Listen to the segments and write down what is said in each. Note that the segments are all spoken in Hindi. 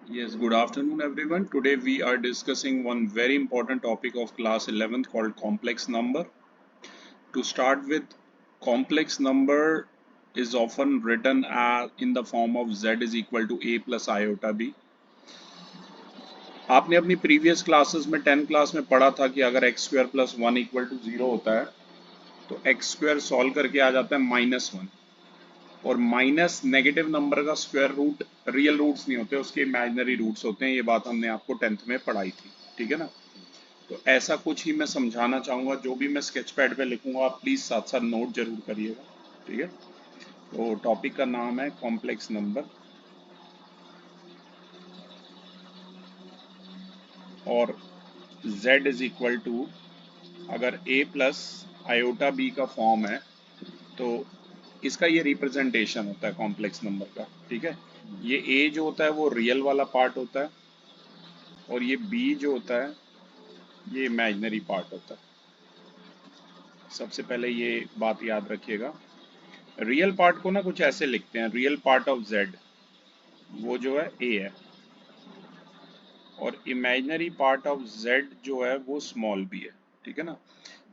Yes, good afternoon everyone. Today we are discussing one very important topic of class 11th called complex number. To start with, complex number is often written as in the form of z is equal to a plus iota b. आपने अपनी प्रीवियस क्लासेस में 10 क्लास में पढ़ा था कि अगर x square plus one equal to zero होता है तो एक्स स्क्वायर सॉल्व करके आ जाता है -1 और माइनस नेगेटिव नंबर का स्क्वायर रूट रियल रूट्स नहीं होते, उसके इमेजिनरी रूट्स होते हैं। ये बात हमने आपको 10th में पढ़ाई थी, ठीक है ना। तो ऐसा कुछ ही मैं समझाना चाहूँगा, जो भी मैं स्केच पैड पे लिखूंगा आप प्लीज़ साथ साथ नोट जरूर करिएगा, ठीक है। तो टॉपिक का नाम है कॉम्प्लेक्स नंबर और z इज इक्वल टू, अगर a प्लस आयोटा b का फॉर्म है तो इसका ये रिप्रेजेंटेशन होता है कॉम्प्लेक्स नंबर का, ठीक है। ये a जो होता है वो रियल वाला पार्ट होता है और ये b जो होता है ये इमेजिनरी पार्ट होता है। सबसे पहले ये बात याद रखिएगा। रियल पार्ट को ना कुछ ऐसे लिखते हैं, रियल पार्ट ऑफ z वो जो है a है और इमेजिनरी पार्ट ऑफ z जो है वो स्मॉल b है, ठीक है ना।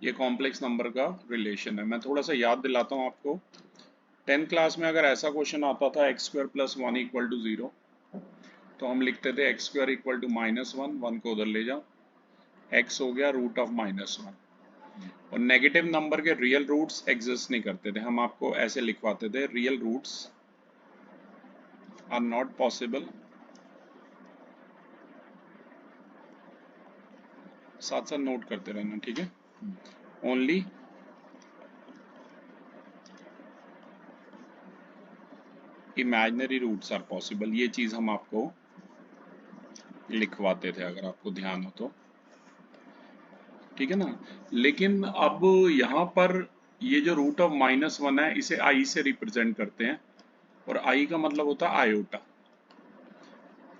ये कॉम्प्लेक्स नंबर का रिलेशन है। मैं थोड़ा सा याद दिलाता हूँ आपको। 10th क्लास में अगर ऐसा क्वेश्चन आता था x square plus one equal to zero, तो हम लिखते थे x square equal to -1, one को उधर ले जाओ, एक्स हो गया रूट ऑफ -1। और नेगेटिव नंबर के रियल रूट्स एग्जिस्ट नहीं करते थे, हम आपको ऐसे लिखवाते थे real roots are not possible. साथ साथ नोट करते रहना, ठीक है। Only imaginary roots are possible, ये चीज हम आपको लिखवाते थे अगर आपको ध्यान हो तो, ठीक है ना। लेकिन अब यहाँ पर ये जो रूट ऑफ -1 है इसे आई से रिप्रेजेंट करते हैं और आई का मतलब होता है आयोटा।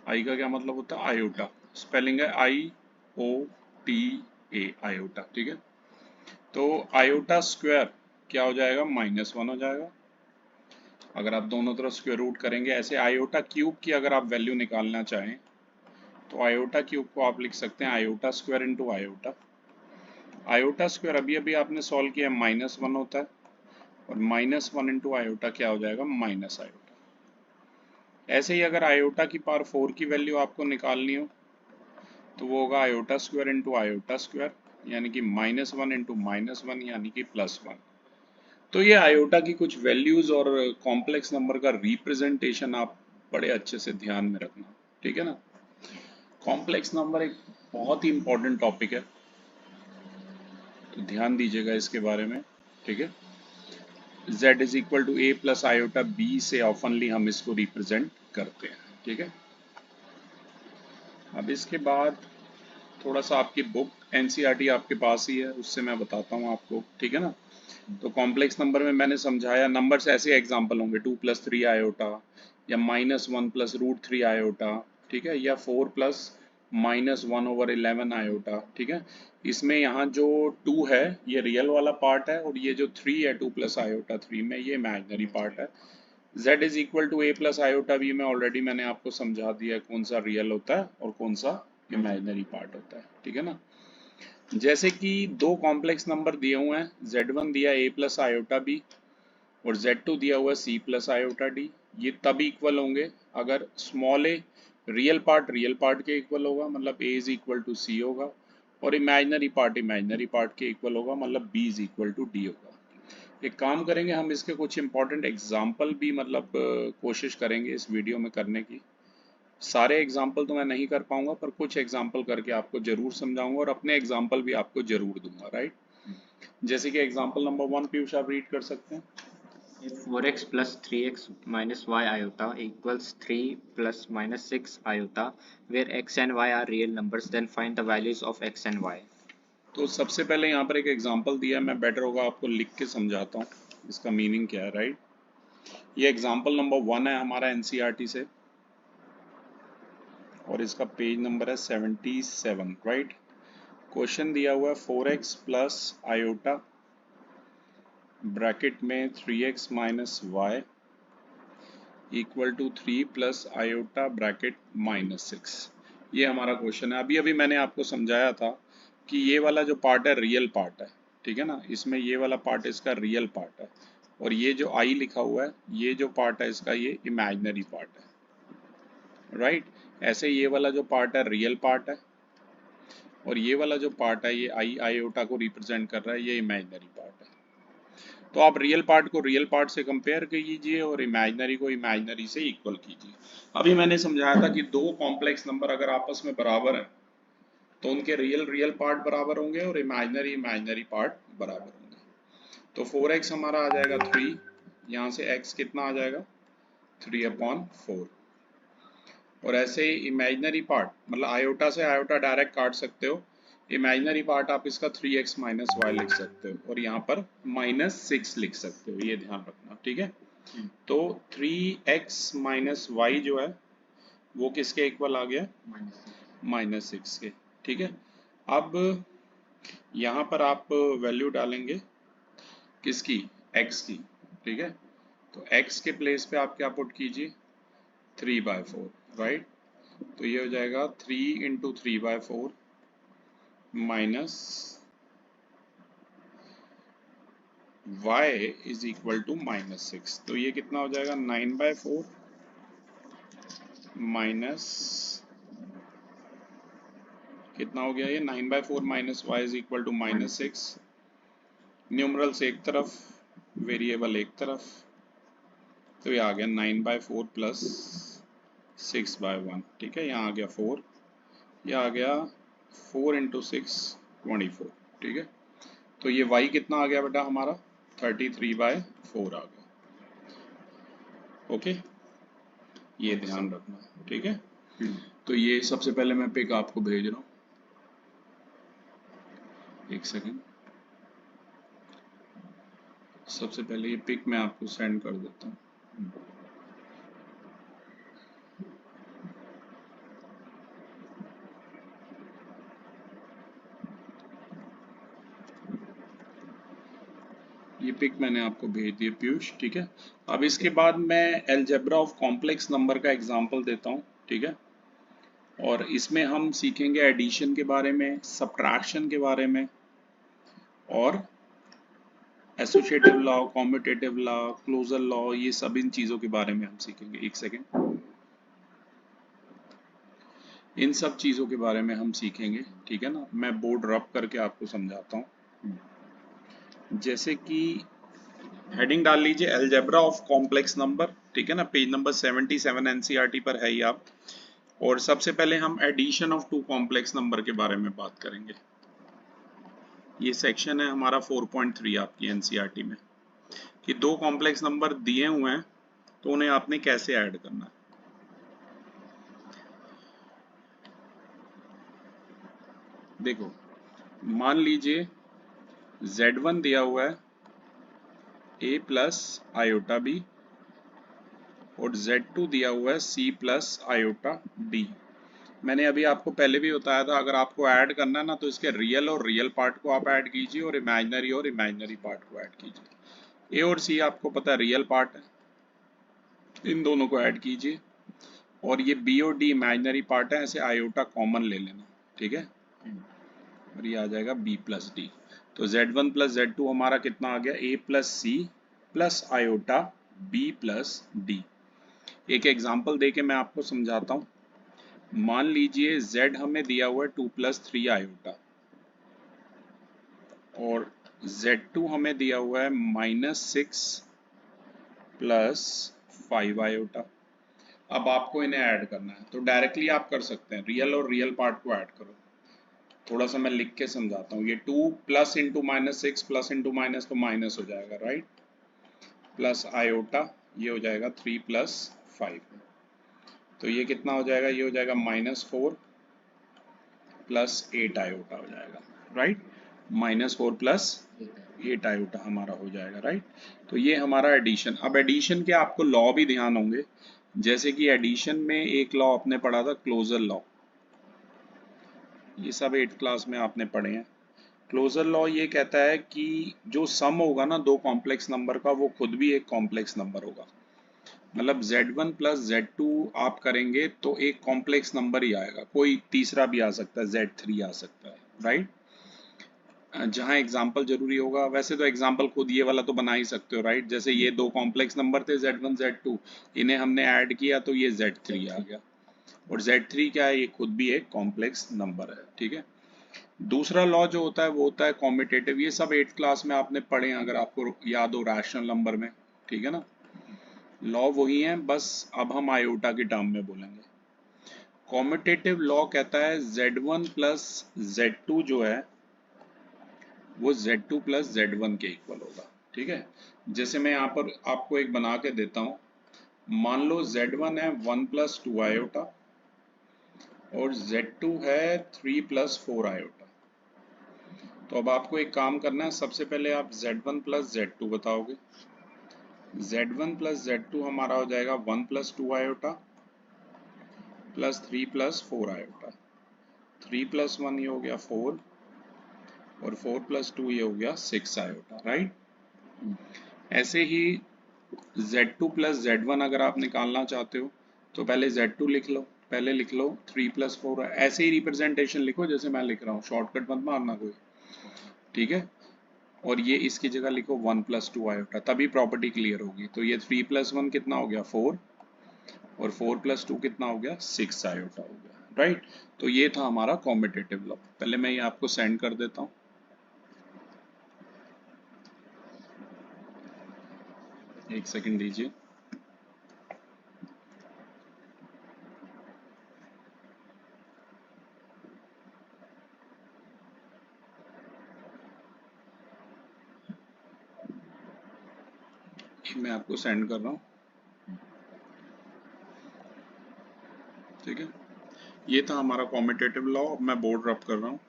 आई का क्या मतलब होता है? आयोटा। स्पेलिंग है IOTA, आयोटा, ठीक है। तो आयोटा स्क्वायर क्या हो जाएगा? -1 हो जाएगा। अगर आप दोनों तरफ स्क्वायर रूट करेंगे, ऐसे आयोटा क्यूब की अगर आप वैल्यू निकालना चाहें तो आयोटा क्यूब को आप लिख सकते हैं iota square into iota. Iota square अभी अभी आपने सॉल्व किया, -1 होता है और -1 इंटू आयोटा क्या हो जाएगा? Minus iota. ऐसे ही अगर आयोटा की पावर 4 की वैल्यू आपको निकालनी हो तो वो होगा iota square into iota square, यानी कि -1 इंटू -1 यानी कि +1। तो ये आयोटा की कुछ वैल्यूज और कॉम्प्लेक्स नंबर का रिप्रेजेंटेशन आप बड़े अच्छे से ध्यान में रखना, ठीक है ना। कॉम्प्लेक्स नंबर एक बहुत ही इंपॉर्टेंट टॉपिक है, तो ध्यान दीजिएगा इसके बारे में, ठीक है। z is equal to a plus iota b से ऑफनली हम इसको रिप्रेजेंट करते हैं, ठीक है। अब इसके बाद थोड़ा सा आपकी बुक एनसीईआरटी आपके पास ही है, उससे मैं बताता हूँ आपको, ठीक है ना। तो कॉम्प्लेक्स नंबर में मैंने समझाया, नंबर्स ऐसे एग्जांपल होंगे 2 प्लस 3 आयोटा या -1 प्लस √3 आयोटा, ठीक है, या 4 प्लस -1/11 आयोटा, ठीक है। इसमें यहाँ जो 2 है ये रियल वाला पार्ट है और ये जो 3 है 2 प्लस आयोटा 3 में, ये इमेजिनरी पार्ट है। z is equal to a plus iota b में ऑलरेडी मैंने आपको समझा दिया कौन सा रियल होता है और कौन सा इमेजिनरी पार्ट होता है, ठीक है ना। जैसे कि दो कॉम्प्लेक्स नंबर दिए हुए हैं, z1 दिया a प्लस आयोटा b और z2 दिया हुआ c प्लस आयोटा d। ये तब इक्वल होंगे अगर स्मॉल a रियल पार्ट के इक्वल होगा, मतलब a is equal to c होगा, और इमेजिनरी पार्ट के इक्वल होगा, मतलब b is equal to d होगा। एक काम करेंगे हम, इसके कुछ इंपॉर्टेंट एग्जाम्पल भी मतलब कोशिश करेंगे इस वीडियो में करने की। सारे एग्जाम्पल तो मैं नहीं कर पाऊंगा पर कुछ एग्जाम्पल करके आपको जरूर समझाऊंगा और अपने एग्जाम्पल भी आपको जरूर दूंगा, राइट। जैसे कि एग्जाम्पल नंबर 1 पीयूष आप रीड कर सकते हैं। If 4x plus 3x minus y iota equals 3 plus minus 6 iota, where x and y are real numbers, then find the values of x and y. तो सबसे पहले यहाँ पर एक एग्जाम्पल दिया है, मैं बेटर होगा आपको लिख के समझाता हूँ इसका मीनिंग क्या है, राइट। ये एग्जाम्पल नंबर 1 है हमारा एनसीईआरटी से और इसका पेज नंबर है 77, राइट। क्वेश्चन दिया हुआ है 4x प्लस आयोटा ब्रैकेट में 3x minus y equal to 3 plus iota bracket -6। ये हमारा क्वेश्चन है। अभी अभी मैंने आपको समझाया था कि ये वाला जो पार्ट है रियल पार्ट है, ठीक है ना, इसमें ये वाला पार्ट इसका रियल पार्ट है, और ये जो आई लिखा हुआ है ये जो पार्ट है इसका ये इमेजिनरी पार्ट है, राइट। ऐसे ये वाला जो पार्ट है रियल पार्ट है, और ये वाला जो पार्ट है ये आई आयोटा को रिप्रेजेंट कर रहा है, ये इमेजिनरी पार्ट है। तो आप रियल पार्ट को रियल पार्ट से कंपेयर कीजिए और इमेजिनरी को इमेजिनरी से इक्वल कीजिए। अभी मैंने समझाया था कि दो कॉम्प्लेक्स नंबर अगर आपस में बराबर हैं तो उनके रियल रियल पार्ट बराबर होंगे और इमेजिनरी इमेजिनरी पार्ट बराबर होंगे। तो 4x हमारा आ जाएगा 3, यहाँ से x कितना आ जाएगा 3/4, और ऐसे ही इमेजिनरी पार्ट मतलब आयोटा से आयोटा डायरेक्ट काट सकते हो, इमेजिनरी पार्ट आप इसका 3x माइनस वाई लिख सकते हो और यहाँ पर -6 लिख सकते हो, ये ध्यान रखना, ठीक है। तो 3x माइनस वाई जो है वो किसके इक्वल आ गया -6 के, ठीक है। अब यहाँ पर आप वैल्यू डालेंगे किसकी x की, ठीक है। तो x के प्लेस पे आप क्या पुट कीजिए 3/4, राइट। तो ये हो जाएगा 3 into 3/4 minus y is equal to -6। तो ये कितना हो जाएगा 9/4 माइनस कितना हो गया ये 9/4 minus y is equal to -6। Numerals एक तरफ वेरिएबल एक तरफ, तो ये आ गया 9/4 प्लस 6/1, ठीक है। यहाँ आ गया 4, यह आ गया 4 इंटू 6 24, ठीक है। तो ये y कितना आ गया बेटा हमारा 33/4 आ गया, ओके। ये ध्यान रखना, ठीक है। तो ये सबसे पहले मैं पिक आपको भेज रहा हूँ, एक सेकेंड। सबसे पहले ये पिक मैं आपको सेंड कर देता हूँ। ये पिक मैंने आपको भेज दिया पीयूष, ठीक है। अब इसके बाद मैं अलजेब्रा ऑफ कॉम्प्लेक्स नंबर का एग्जांपल देता हूँ, ठीक है। और इसमें हम सीखेंगे एडिशन के बारे में, सब्ट्रैक्शन के बारे में, और associative law, commutative law, closure law, ये सब इन चीज़ों के बारे में हम सीखेंगे। एक सेकेंड, इन सब चीज़ों के बारे में हम सीखेंगे, ठीक है ना। मैं बोर्ड रब करके आपको समझाता हूँ। जैसे कि हेडिंग डाल लीजिए अलजेब्रा ऑफ कॉम्प्लेक्स नंबर, ठीक है ना, पेज नंबर 77 एनसीईआरटी पर है ये आप। और सबसे पहले हम addition of two complex number के बारे में बात करेंगे। ये सेक्शन है हमारा 4.3 आपकी एनसीईआरटी में, कि दो कॉम्प्लेक्स नंबर दिए हुए हैं तो उन्हें आपने कैसे ऐड करना है। देखो, मान लीजिए Z1 दिया हुआ है a प्लस आयोटा b और Z2 दिया हुआ है c प्लस आयोटा d। मैंने अभी आपको पहले भी बताया था, अगर आपको ऐड करना है ना तो इसके रियल और रियल पार्ट को आप ऐड कीजिए और इमेजिनरी पार्ट को ऐड कीजिए। a और c आपको पता है रियल पार्ट है, इन दोनों को ऐड कीजिए, और ये b और d इमेजिनरी पार्ट है, ऐसे आयोटा कॉमन ले लेना, ठीक है। और ये आ जाएगा b प्लस डी। तो Z1 प्लस Z2 हमारा कितना आ गया a plus c plus iota b plus d. एक एग्जाम्पल दे के मैं आपको समझाता हूँ। मान लीजिए Z हमें दिया हुआ है 2 प्लस 3 आयोटा और Z2 हमें दिया हुआ है -6 प्लस 5 आयोटा। अब आपको इन्हें ऐड करना है, तो डायरेक्टली आप कर सकते हैं, रियल और रियल पार्ट को ऐड करो। थोड़ा सा मैं लिख के समझाता हूँ। ये 2 plus into -6 plus into minus तो माइनस हो जाएगा, राइट, प्लस आयोटा ये हो जाएगा 3 प्लस 5, तो ये कितना हो जाएगा, ये हो जाएगा -4 प्लस 8 आयोटा हो जाएगा, राइट। -4 प्लस 8 आयोटा हमारा हो जाएगा, राइट। तो ये हमारा एडिशन। अब एडिशन के आपको लॉ भी ध्यान होंगे, जैसे कि एडिशन में एक लॉ आपने पढ़ा था क्लोजर लॉ, ये सब 8th क्लास में आपने पढ़े हैं। क्लोजर लॉ ये कहता है कि जो सम होगा ना दो कॉम्प्लेक्स नंबर का वो खुद भी एक कॉम्प्लेक्स नंबर होगा। मतलब Z1 प्लस Z2 आप करेंगे तो एक कॉम्प्लेक्स नंबर ही आएगा, कोई तीसरा भी आ सकता है, Z3 आ सकता है, राइट। जहाँ एग्जाम्पल जरूरी होगा, वैसे तो एग्जाम्पल खुद ये वाला तो बना ही सकते हो, राइट। जैसे ये दो कॉम्प्लेक्स नंबर थे Z1 Z2, इन्हें हमने ऐड किया तो ये Z3 आ गया, और Z3 क्या है, ये खुद भी एक कॉम्प्लेक्स नंबर है, ठीक है। दूसरा लॉ जो होता है वो होता है कॉम्यूटेटिव, ये सब 8th क्लास में आपने पढ़े हैं अगर आपको याद हो, रैशनल नंबर में, ठीक है ना। लॉ वही है, बस अब हम आयोटा के टर्म में बोलेंगे। कॉम्यूटेटिव लॉ कहता है Z1 प्लस Z2 जो है वो Z2 प्लस Z1 के इक्वल होगा, ठीक है। जैसे मैं यहाँ पर आपको एक बना के देता हूँ, मान लो Z1 है 1 प्लस 2 आयोटा और Z2 है 3 प्लस 4 आयोटा। तो अब आपको एक काम करना है, सबसे पहले आप Z1 प्लस Z2 बताओगे। Z1 प्लस Z2 हमारा हो जाएगा 1 plus 2 iota plus 3 plus 4 iota. 3 plus 1 ये हो गया 4 और 4 प्लस 2 ये हो गया 6 आयोटा, राइट। ऐसे ही Z2 प्लस Z1 अगर आप निकालना चाहते हो तो पहले Z2 लिख लो, पहले लिख लो 3 प्लस 4, ऐसे ही रिप्रेजेंटेशन लिखो जैसे मैं लिख रहा हूँ, शॉर्टकट मत मारना कोई, ठीक है। और ये इसकी जगह लिखो 1 प्लस 2 आयोटा, तभी प्रॉपर्टी क्लियर होगी। तो ये 3 प्लस 1 कितना हो गया 4 और 4 प्लस 2 कितना हो गया 6 आयोटा हो गया, राइट। तो ये था हमारा कॉम्पिटेटिव लॉ। पहले मैं ये आपको सेंड कर देता हूँ, एक सेकंड दीजिए। मैं आपको सेंड कर रहा हूँ, ठीक है। ये था हमारा कॉम्पिटेटिव लॉ। अब मैं बोर्ड रब कर रहा हूँ,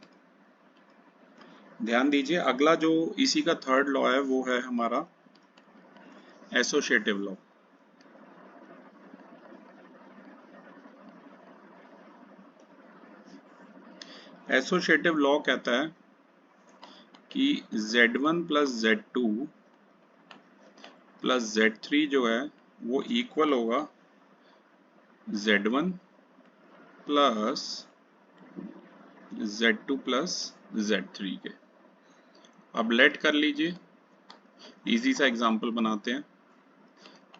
ध्यान दीजिए। अगला जो इसी का थर्ड लॉ है वो है हमारा एसोसिएटिव लॉ। एसोसिएटिव लॉ कहता है कि Z1 plus Z2 plus Z3 जो है वो इक्वल होगा Z1 plus Z2 plus Z3 के। अब लेट कर लीजिए, इजी सा एग्जांपल बनाते हैं।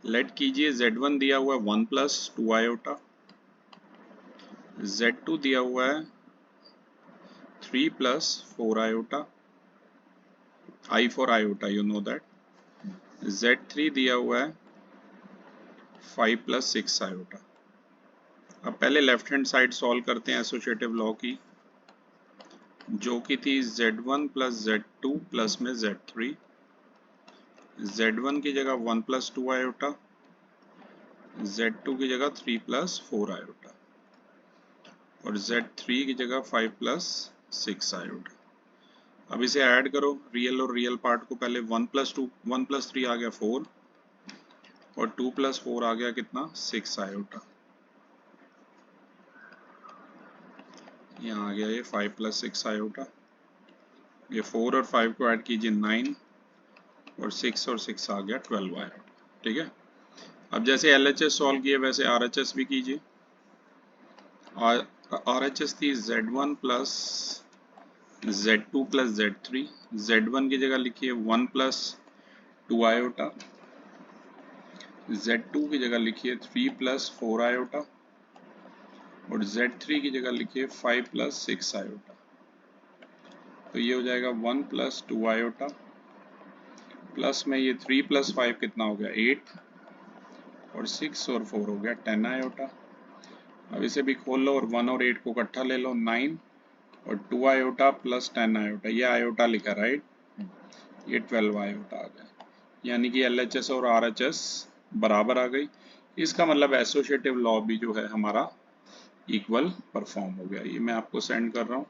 लेट कीजिए, Z1 दिया हुआ है 1 प्लस 2 आयोटा, Z2 दिया हुआ है 3 plus 4 iota, I for iota, you know that. Z3 दिया हुआ है 5 प्लस 6 आयोटा। अब पहले लेफ्ट हैंड साइड सॉल्व करते हैं एसोसिएटिव लॉ की, जो कि थी Z1 प्लस Z2 प्लस में Z3। Z1 की जगह 1 प्लस 2 आयोटा, Z2 की जगह 3 प्लस 4 आयोटा और Z3 की जगह 5 प्लस 6 आयोटा। अब इसे ऐड करो, रियल और रियल पार्ट को। पहले 1 प्लस 2, 1 प्लस 3 आ गया 4 और 2 प्लस 4 आ गया कितना 6 आयोटा। यहाँ आ गया ये 5 प्लस 6 आयोटा। ये 4 और 5 को ऐड कीजिए 9 और 6 और 6 आ गया 12 आयोटा, ठीक है। अब जैसे LHS सॉल्व किए वैसे RHS भी कीजिए। RHS थी Z1 plus Z2 plus Z3। Z1 की जगह लिखिए 1 प्लस 2 आयोटा, Z2 की जगह लिखिए 3 प्लस 4 आयोटा और Z3 की जगह लिखिए 5 प्लस 6 आयोटा। तो ये हो जाएगा 1 प्लस 2 आयोटा प्लस में ये 3 प्लस 5 कितना हो गया 8 और 6 और 4 हो गया 10 आयोटा। अब इसे भी खोल लो और 1 और 8 को इकट्ठा ले लो 9 और 2 आयोटा प्लस 10 आयोटा, ये आयोटा लिखा, राइट। ये 12 आयोटा आ गया, यानी कि LHS और RHS बराबर आ गई। इसका मतलब एसोसिएटिव लॉ भी जो है हमारा इक्वल परफॉर्म हो गया। ये मैं आपको सेंड कर रहा हूँ,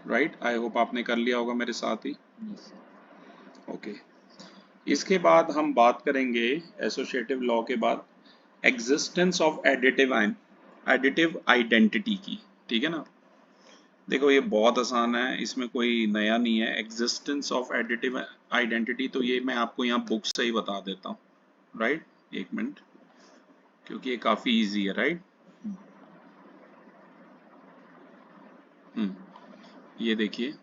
राइट। आई होप आपने कर लिया होगा मेरे साथ ही, ओके। इसके बाद हम बात करेंगे एसोसिएटिव लॉ के बाद एग्जिस्टेंस ऑफ एडिटिव आइडेंटिटी की, ठीक है ना। देखो ये बहुत आसान है, इसमें कोई नया नहीं है। एग्जिस्टेंस ऑफ एडिटिव आइडेंटिटी तो ये मैं आपको यहाँ बुक से ही बता देता हूँ, राइट। एक मिनट, क्योंकि ये काफी इजी है, राइट। ये देखिए,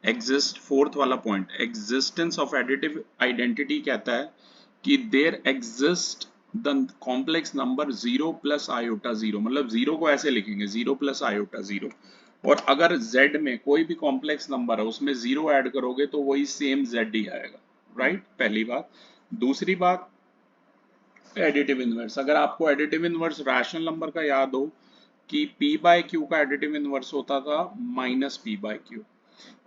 एग्जिस्ट, फोर्थ वाला point, existence of additive identity कहता है कि there exist the complex number 0 plus iota 0, मतलब 0 को ऐसे लिखेंगे 0 प्लस आयोटा 0, और अगर z में कोई भी कॉम्प्लेक्स नंबर है उसमें 0 ऐड करोगे तो वही सेम z ही आएगा, राइट। पहली बात। दूसरी बात, एडिटिव इनवर्स, अगर आपको एडिटिव इनवर्स रैशनल नंबर का याद हो कि p बाय q का एडिटिव इनवर्स होता था माइनस p बाय q।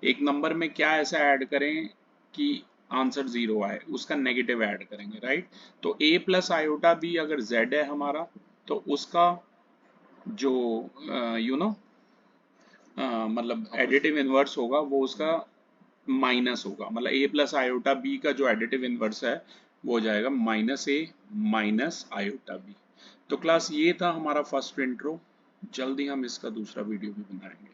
एक नंबर में क्या ऐसा ऐड करें कि आंसर 0 आए, उसका नेगेटिव ऐड करेंगे, राइट। तो a प्लस आयोटा b अगर z है हमारा, तो उसका जो यू नो मतलब एडिटिव इनवर्स होगा वो उसका माइनस होगा, मतलब a प्लस आयोटा b का जो एडिटिव इनवर्स है वो हो जाएगा minus a minus iota b। तो क्लास ये था हमारा फर्स्ट इंट्रो, जल्दी हम इसका दूसरा वीडियो भी बनाएंगे।